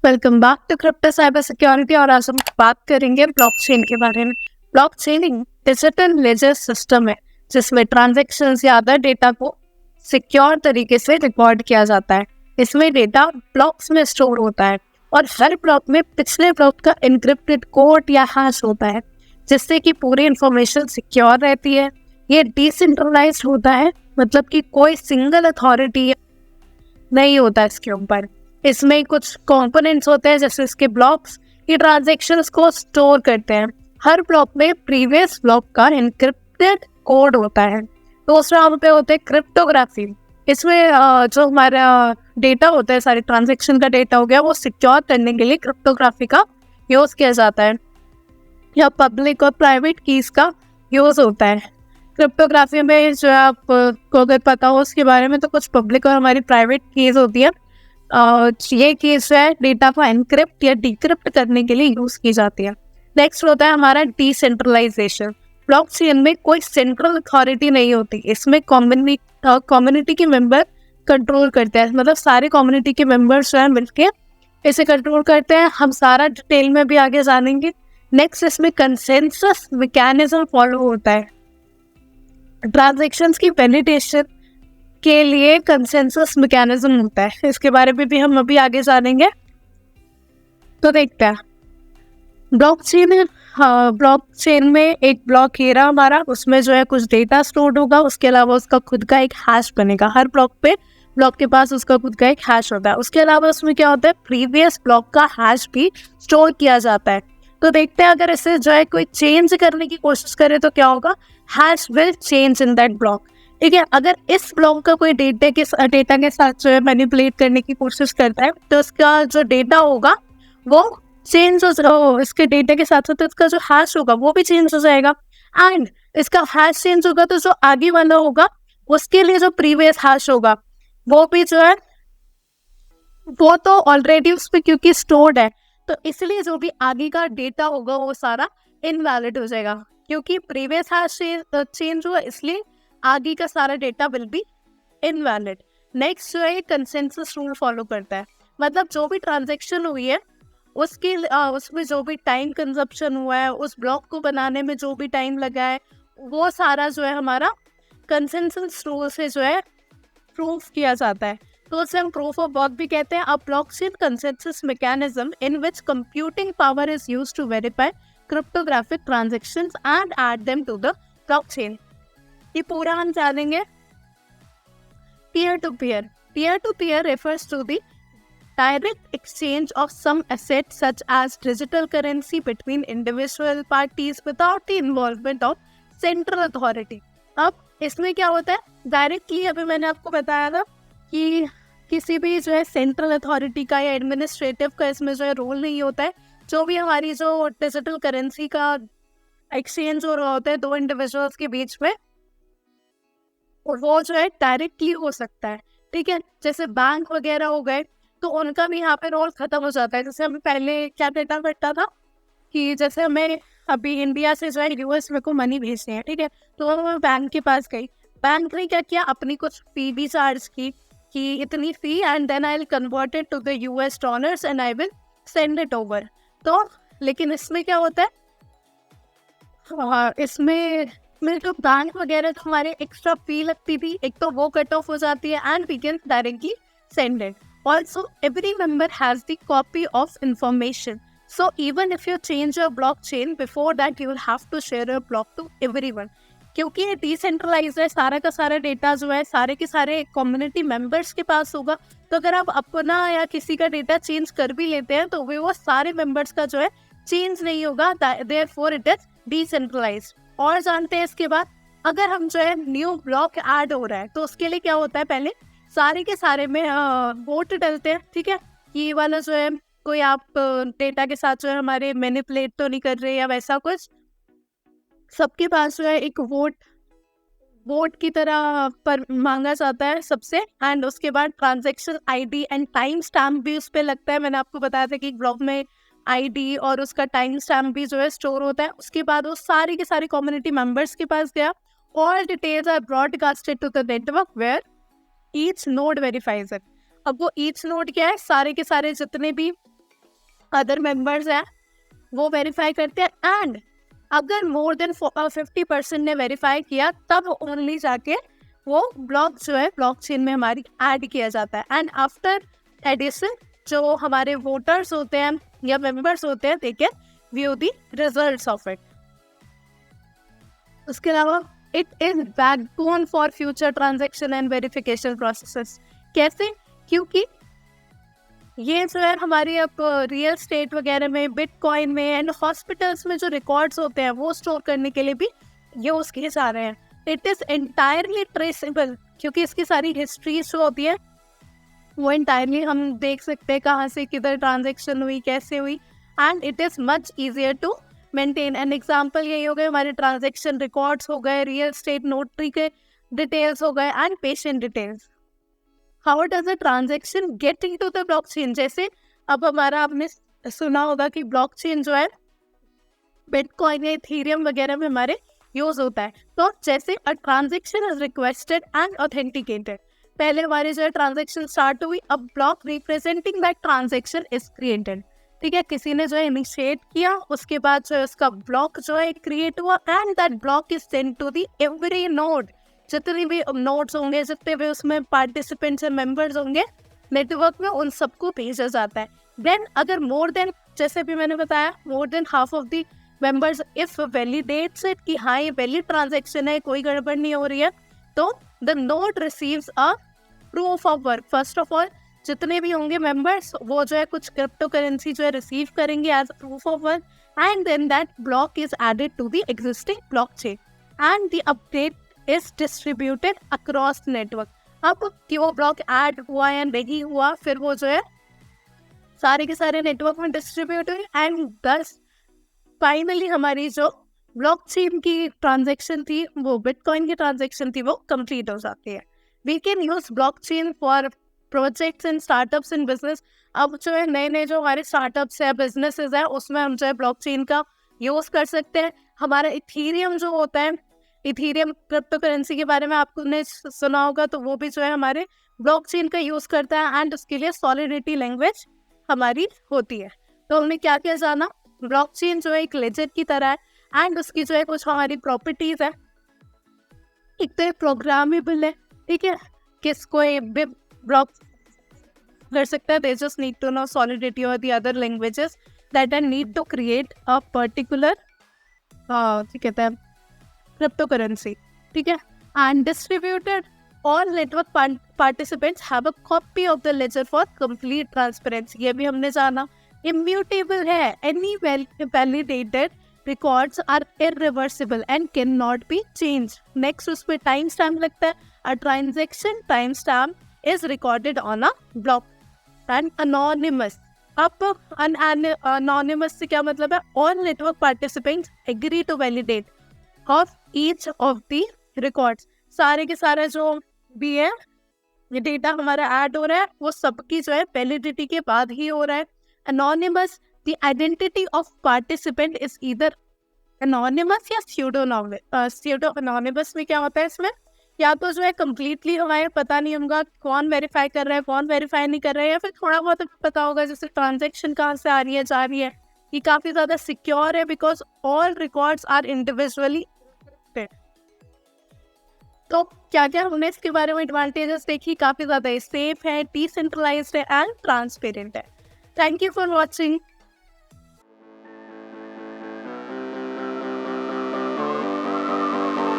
Welcome back to crypto cyber security. और आज हम बात करेंगे ब्लॉकचेन के बारे में। ब्लॉकचेन एक डिजिटल लेजर सिस्टम है जिसमें ट्रांजैक्शंस या अदर डेटा को सिक्योर तरीके से रिकॉर्ड किया जाता है। इसमें डेटा ब्लॉक्स में स्टोर होता है और हर ब्लॉक में पिछले ब्लॉक का एन्क्रिप्टेड कोड या हैश होता है, जिससे कि पूरी इंफॉर्मेशन सिक्योर रहती है। ये डिसेंट्रलाइज्ड होता है, मतलब कि कोई सिंगल अथॉरिटी नहीं होता इसके ऊपर। इसमें कुछ कंपोनेंट्स होते हैं, जैसे इसके ब्लॉक्स, ये ट्रांजैक्शंस को स्टोर करते हैं। हर ब्लॉक में प्रीवियस ब्लॉक का एन्क्रिप्टेड कोड होता है। दूसरा वहाँ पे होता है क्रिप्टोग्राफी। इसमें जो हमारा डेटा होता है, सारे ट्रांजैक्शन का डेटा हो गया, वो सिक्योर करने के लिए क्रिप्टोग्राफी का यूज़ किया जाता है, या पब्लिक और प्राइवेट कीज का यूज़ होता है। क्रिप्टोग्राफी में जो आपको अगर पता हो उसके बारे में, तो कुछ पब्लिक और हमारी प्राइवेट कीज होती है। ये कीज है डेटा को एनक्रिप्ट या डिक्रिप्ट करने के लिए यूज़ की जाती है। नेक्स्ट होता है हमारा डिसेंट्रलाइजेशन। ब्लॉकचेन में कोई सेंट्रल अथॉरिटी नहीं होती। इसमें कम्युनिटी के मेंबर कंट्रोल करते हैं, मतलब सारे कम्युनिटी के मेंबर्स जो है मिलके इसे कंट्रोल करते हैं। हम सारा डिटेल में भी आगे जानेंगे। नेक्स्ट, इसमें कंसेंसस मैकेनिज्म फॉलो होता है। ट्रांजैक्शंस की वैलिडेशन के लिए कंसेंसस मैकेनिज्म होता है, इसके बारे में भी हम अभी आगे जानेंगे। तो देखते हैं ब्लॉकचेन में एक ब्लॉक ये रहा हमारा, उसमें जो है कुछ डेटा स्टोर्ड होगा, उसके अलावा उसका खुद का एक हैश बनेगा। हर ब्लॉक के पास उसका खुद का एक हैश होता है। उसके अलावा उसमें क्या होता है, प्रीवियस ब्लॉक का हैश भी स्टोर किया जाता है। तो देखते हैं अगर इसे जो है कोई चेंज करने की कोशिश करे तो क्या होगा, hash will change in that block. ठीक है, अगर इस ब्लॉक का कोई डेटा के साथ जो है मैनिपुलेट करने की कोशिश करता है, तो उसका जो डेटा होगा वो चेंज हो, इसके डेटा के साथ साथ इसका जो हैश होगा वो भी चेंज हो जाएगा। एंड इसका हैश चेंज होगा तो जो आगे वाला होगा उसके लिए जो प्रीवियस हैश होगा वो भी जो है वो तो ऑलरेडी उस पर क्योंकि स्टोर्ड है, तो इसलिए जो भी आगे का डेटा होगा वो सारा इनवैलिड हो जाएगा। क्योंकि प्रीवियस हैश चेंज हुआ, इसलिए आगे का सारा data will be invalid. Next जो है कंसेंसस रूल फॉलो करता है, मतलब जो भी ट्रांजैक्शन हुई है उसमें जो भी टाइम कंजप्शन हुआ है, उस ब्लॉक को बनाने में जो भी टाइम लगा है, वो सारा जो है हमारा कंसेंसस रूल से जो है प्रूफ किया जाता है। तो उसे हम प्रूफ ऑफ वर्क भी कहते हैं। A blockchain consensus mechanism in which computing power is used to verify cryptographic transactions and add them to the blockchain. ये पूरा हम जानेंगे। Peer to peer refers to the direct exchange of some asset such as digital currency between individual parties without the involvement of central authority। अब इसमें क्या होता है, directly अभी मैंने आपको बताया था कि किसी भी जो है सेंट्रल अथॉरिटी का या एडमिनिस्ट्रेटिव का इसमें जो है रोल नहीं होता है। जो भी हमारी जो डिजिटल करेंसी का एक्सचेंज हो रहा होता है दो इंडिविजुअल्स के बीच में, वो जो है डायरेक्टली हो सकता है। ठीक है, जैसे बैंक वगैरह हो गए तो उनका भी यहाँ पे रोल खत्म हो जाता है। जैसे हमें पहले क्या डेटा करता था कि जैसे हमें अभी इंडिया से जो है यूएस में को मनी भेजते हैं, ठीक है, तो मैं बैंक के पास गई, बैंक ने क्या किया, अपनी कुछ फी भी चार्ज की कि इतनी fee, and then I will convert it to the US dollars and I will send it over. तो लेकिन इसमें क्या होता है, इसमें जो बैंक वगैरह तो हमारे एक्स्ट्रा फी लगती थी, एक तो वो कट ऑफ हो जाती है and we can directly send it. Also, every member has the copy of information. So even if you change your blockchain, before that you will have to share your block to everyone. क्योंकि ये decentralise है, सारा का सारा data जो है सारे के सारे कम्युनिटी मेंबर्स के पास होगा। तो अगर आप अपना या किसी का डेटा चेंज कर भी लेते हैं तो वो सारे मेंबर्स का जो है चेंज नहीं होगा, therefore it is decentralized। और जानते हैं इसके बाद, अगर हम जो है न्यू ब्लॉक ऐड हो रहा है तो उसके लिए क्या होता है, पहले सारे के सारे में वोट डलते हैं। ठीक है, ये वाला जो है कोई आप डेटा के साथ जो है हमारे मैनिपुलेट तो नहीं कर रहे या वैसा कुछ, सबके पास जो है एक वोट की तरह पर मांगा जाता है सबसे। एंड उसके बाद transaction ID and time stamp भी उस पर लगता है। मैंने आपको बताया था कि एक ब्लॉक में आईडी और उसका टाइम स्टैम्प भी जो है स्टोर होता है। उसके बाद वो सारे के सारे कम्युनिटी मेंबर्स के पास गया। All details are broadcasted to the network where each node verifies it. अब वो ईच नोड क्या है, सारे के सारे जितने भी अदर मेंबर्स हैं वो वेरीफाई करते हैं, एंड अगर मोर देन 50% ने वेरीफाई किया तब ओनली जाके वो ब्लॉक जो है ब्लॉकचेन में हमारी ऐड किया जाता है। एंड आफ्टर एडिशन जो हमारे वोटर्स होते हैं या मेंबर्स होते हैं, they can view the results of it. उसके अलावा it is backbone for future transaction and verification processes. कैसे? क्योंकि ये जो है हमारी अब रियल स्टेट वगैरह में, बिटकॉइन में एंड हॉस्पिटल्स में जो रिकॉर्ड्स होते हैं वो स्टोर करने के लिए भी यूज किए जा रहे हैं। इट इज एंटायरली ट्रेसेबल, क्योंकि इसकी सारी हिस्ट्री जो होती है वो एंटायरली हम देख सकते हैं कहाँ से किधर ट्रांजेक्शन हुई, कैसे हुई, and it is much easier to maintain. An example यही हो गए हमारे ट्रांजेक्शन रिकॉर्ड्स हो गए, रियल स्टेट नोटरी के डिटेल्स हो गए and patient details. How does a transaction get into the blockchain? जैसे अब हमारा आपने सुना होगा कि ब्लॉकचेन जो है बिटकॉइन या इथेरियम वगैरह में हमारे यूज होता है। तो जैसे a transaction is requested and authenticated, पहले हमारी जो है ट्रांजेक्शन स्टार्ट हुई, अब block representing that transaction is created. ठीक है, किसी ने जो है इनिशिएट किया, उसके बाद जो है उसका ब्लॉक जो है क्रिएट हुआ, and that block is send to the every node. जितने भी नोड्स होंगे, जितने भी उसमें पार्टिसिपेंट्स और मेंबर्स होंगे नेटवर्क में, उन सबको भेजा जाता है। देन अगर मोर देन, जैसे भी मैंने बताया, more than half of the members if validates it कि हाँ ये वैलिड ट्रांजैक्शन है, कोई गड़बड़ नहीं हो रही है, तो the node receives a proof of work. First of all जितने भी होंगे मेंबर्स वो जो है कुछ क्रिप्टो करेंसी जो है रिसीव करेंगे as proof of work, and then that block is added to the existing blockchain and the update is distributed across network. अब कि वो ब्लॉक ऐड हुआ या नहीं हुआ, फिर वो जो है सारे के सारे नेटवर्क में डिस्ट्रीब्यूट हुए, एंड दस फाइनली हमारी जो ब्लॉकचेन की ट्रांजैक्शन थी, वो बिटकॉइन की ट्रांजैक्शन थी, वो कंप्लीट हो जाती है। We can use blockchain for projects and startups in business. अब जो है नए नए जो हमारे स्टार्टअप्स है, बिजनेसेस है, उसमें हम जो है ब्लॉकचेन का यूज कर सकते हैं। हमारा इथेरियम जो होता है, इथेरियम क्रिप्टो करेंसी के बारे में आपने सुना होगा, तो वो भी जो है हमारे ब्लॉकचेन का यूज करता है, एंड उसके लिए सॉलिडिटी लैंग्वेज हमारी होती है। तो हमने क्या क्या जाना, ब्लॉकचेन जो है एक लेजर की तरह है, एंड उसकी जो है कुछ हमारी प्रॉपर्टीज है। एक तो प्रोग्रामेबल है, ठीक है, किसको ब्लॉक कर सकता है, they just need to know solidity और the other languages that are need to create a particular कहते हैं क्रिप्टो करेंसी। ठीक है, and distributed, all network participants have a copy of the ledger for complete transparency। ये भी हमने जाना। Immutable है, any validated records are irreversible and cannot be changed। Next उस पर टाइम स्टैम्प लगता है। A transaction time stamp is recorded on a block and anonymous। अब anonymous से क्या मतलब है? All network participants agree to validate of each of the records। सारे के सारे जो भी है ये डेटा हमारा ऐड हो रहा है, वो सबकी जो है वैलिडिटी के बाद ही हो रहा है। Anonymous, the identity of participant is either anonymous या स्यूडोनॉमिमस। स्यूडो एनोनिमस में क्या होता है, इसमें या तो जो है कम्प्लीटली हमें पता नहीं होगा कौन वेरीफाई कर रहा है, कौन वेरीफाई नहीं कर रहा है, या फिर थोड़ा बहुत पता होगा जैसे ट्रांजेक्शन कहाँ से आ रही है, जा रही है। ये काफ़ी ज़्यादा सिक्योर है because all records are individually. तो क्या क्या हमने इसके बारे में एडवांटेजेस देखी, काफ़ी ज़्यादा सेफ है, डिसेंट्रलाइज्ड है एंड ट्रांसपेरेंट है। Thank you for watching.